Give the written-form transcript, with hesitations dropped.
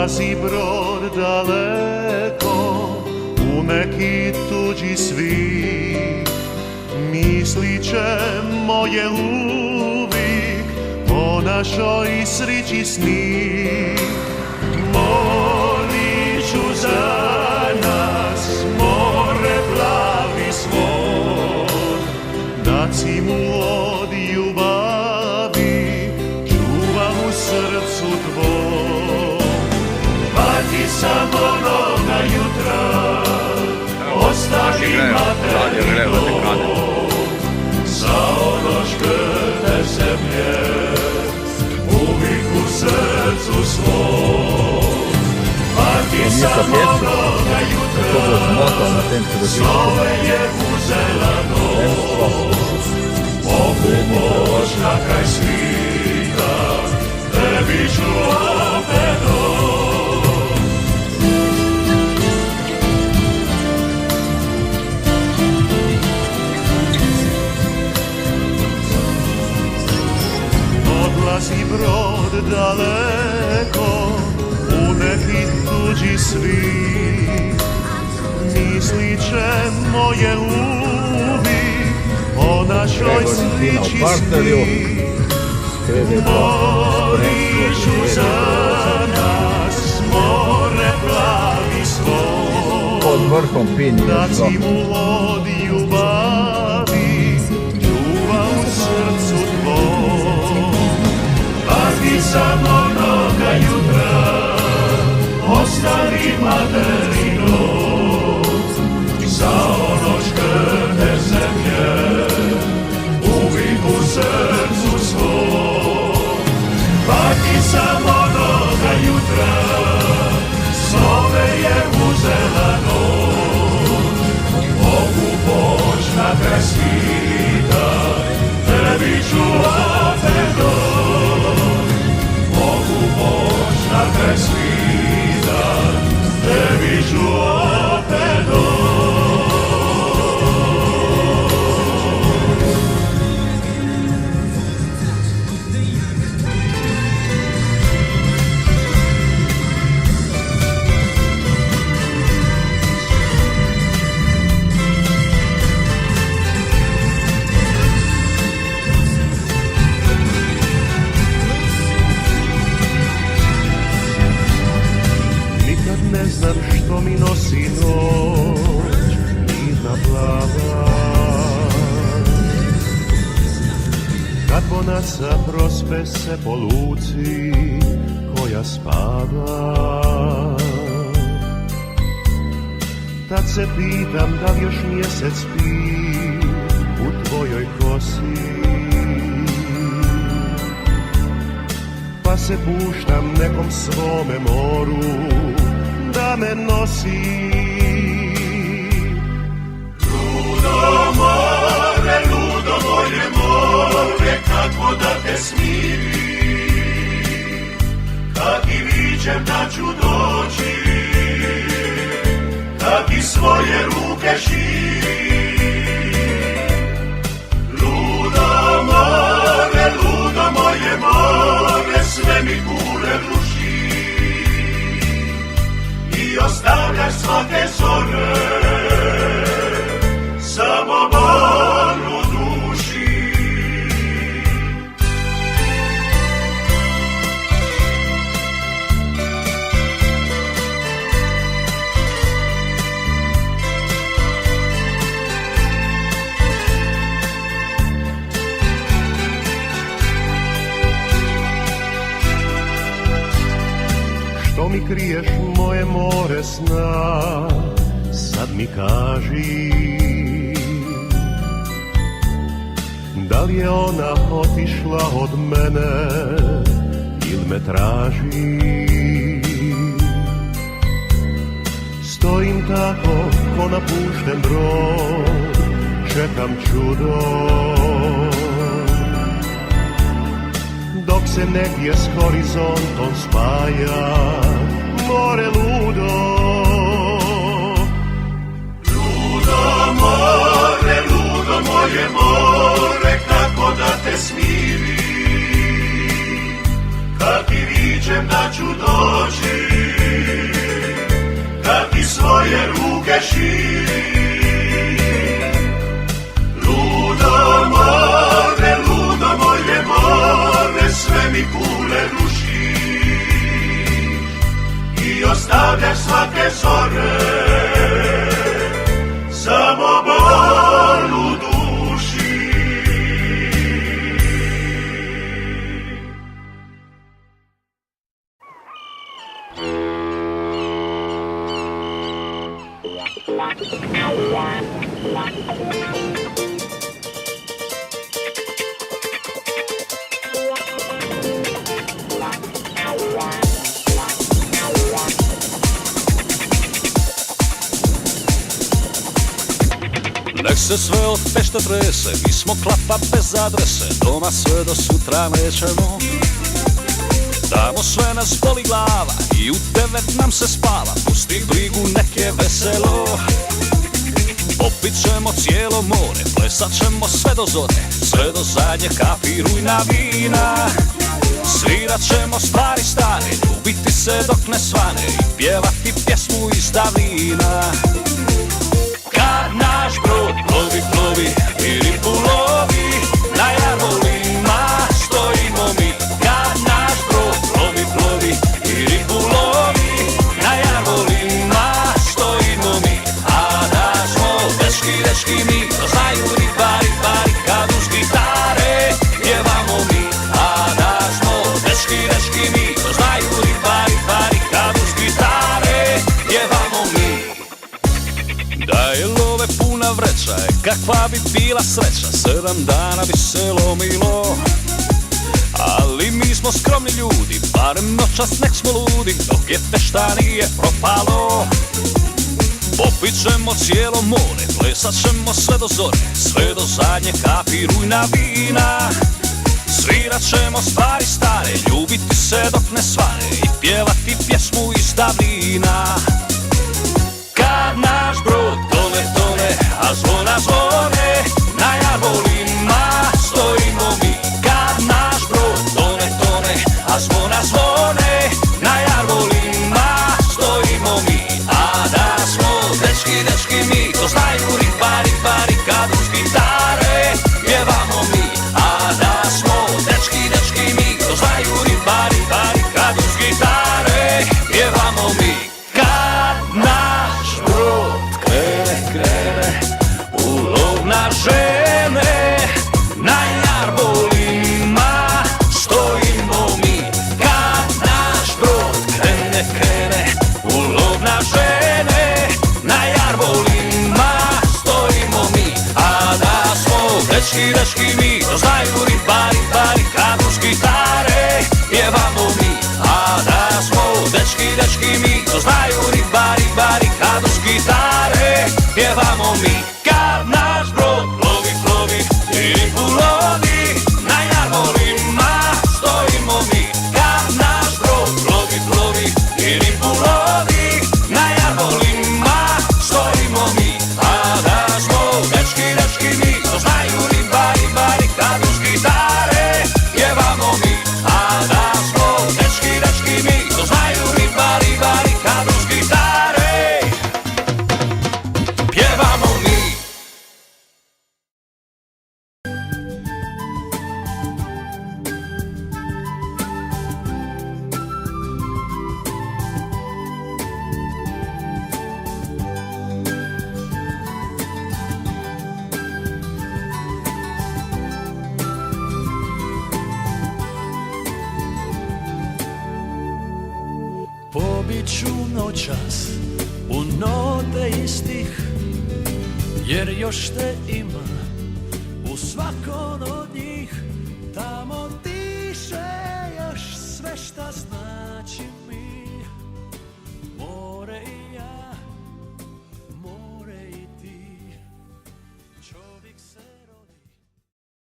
Odlazi brod daleko u neki tuđi svit, misli će moje uvijek o našoj sreći sni. Molit ću za nas, more plavi svod, da si mu od ljubavi čuvam u srcu tvoj. Pati sam onoga jutra, ostavi materi dom, za ono škrte zemlje, uvijek u srcu svom. Pati sam onoga jutra, slove je uzela noć, Bogu Božna kraj svita, tebi ću opet doć. Odlazi brod daleko u neki tuđi svit, misli će moje uvijek o našoj sliči sni. Molit ću za nas, more plavi svoj, da si mu od ljubavi čuva u srcu tvoj. Pati sam onoga jutra, ostavi materi dom, za ono škrte zemlje, uvijek u srcu svom. Pati sam onoga jutra, slove je uzela noć, Bogu Božna kraj svita, tebi ću opet doć. Bogu Božna kraj svita, tebi ću opet doć. Ne znam što mi nosi noć, mirna plava, kad bonaca prospe se po luci koja spava. Tad se pitam da li još mjesec spi u tvojoj kosi, pa se puštam nekom svome moru da me nosi. Ludo moje more, kako da te smiri, kad ti viđem da ću doći, kad ti svoje ruke širi. Ludo moje more, sve mi kule ruši i ostavljaš svake zore, samo bol u duši. Što mi kriješ moje more sna, sad mi kaži, da li je ona otišla od mene ili me traži. Stojim tako ko napušten brod, čekam čudo, dok se negdje s horizontom spaja more ludo. Ludo moje more, kako da te smiri, kad ti viđem da ću doći, širi. Ludo moje more, sve mi kule rušiš i ostavljaš svake zore, samo bol u duši. Nek se sve od fešte trese, mi smo klapa bez adrese, doma sve do sutra nećemo. Tamo sve nas boli glava i u 9 nam se spava, pusti brigu, nek je veselo. Popit ćemo cijelo more, plesat ćemo sve do zore, sve do zadnje kapi rujna vina. Svirat ćemo stvari stare, ljubiti se dok ne svane i pjevati pjesmu iz davnina. Kad naš brod plovi, plovi i ribu lovi, na jarbolima stojimo mi. Kad naš brod plovi, plovi i ribu lovi, na jarbolima stojimo mi. A da smo dečki, dečki mi, to znaju ribari, bari, kad uz gitare pjevamo mi. A da smo dečki, dečki mi, to znaju ribari, bari, kad uz gitare pjevamo mi. Da je love puna vreća, kakva bi bila sreća, 7 dana bi se lomilo. Ali mi smo skromni ljudi, barem noćas nek smo ludi, dok je fešta nije propalo. Popit ćemo cijelo more, plesat ćemo sve do zore, sve do zadnje kapi rujna vina. Svirat ćemo stvari stare, ljubiti se dok ne svane i pjevati pjesmu iz davnina. Kad naš brod tone, tone, a zvona zvone, na jarbolima stojimo mi. Kad naš brod tone, tone, a zvona zvone, na jarbolima stojimo mi. A da smo dečki, dečki mi, to znaju ribari, bari, kad uz gitare pjevamo mi. A da smo dečki, dečki mi, to znaju ribari, bari, kad uz gitare pjevamo mi. Kad naš brod krene u lov na žene, na jarbolima stojimo mi. Kad naš brod krene u lov na žene, na jarbolima stojimo mi. A da smo dečki, dečki mi, to znaju ribari, bari, kad uz gitare pjevamo mi. A da smo dečki, dečki mi, to znaju ribari, bari, kad uz gitare pjevamo mi. Kad naš brod plovi, plovi i ribu lovi, na jarbolima stojimo mi. Kad naš brod plovi, plovi i ribu lovi, na jarbolima stojimo mi. A da smo dečki, dečki mi, to znaju ribari, bari, kad uz gitare pjevamo mi. A da smo dečki, dečki mi, to znaju ribari, bari, kad uz gitare pjevamo mi. Pobit ću noćas u note i stih, jer još te ima u svakom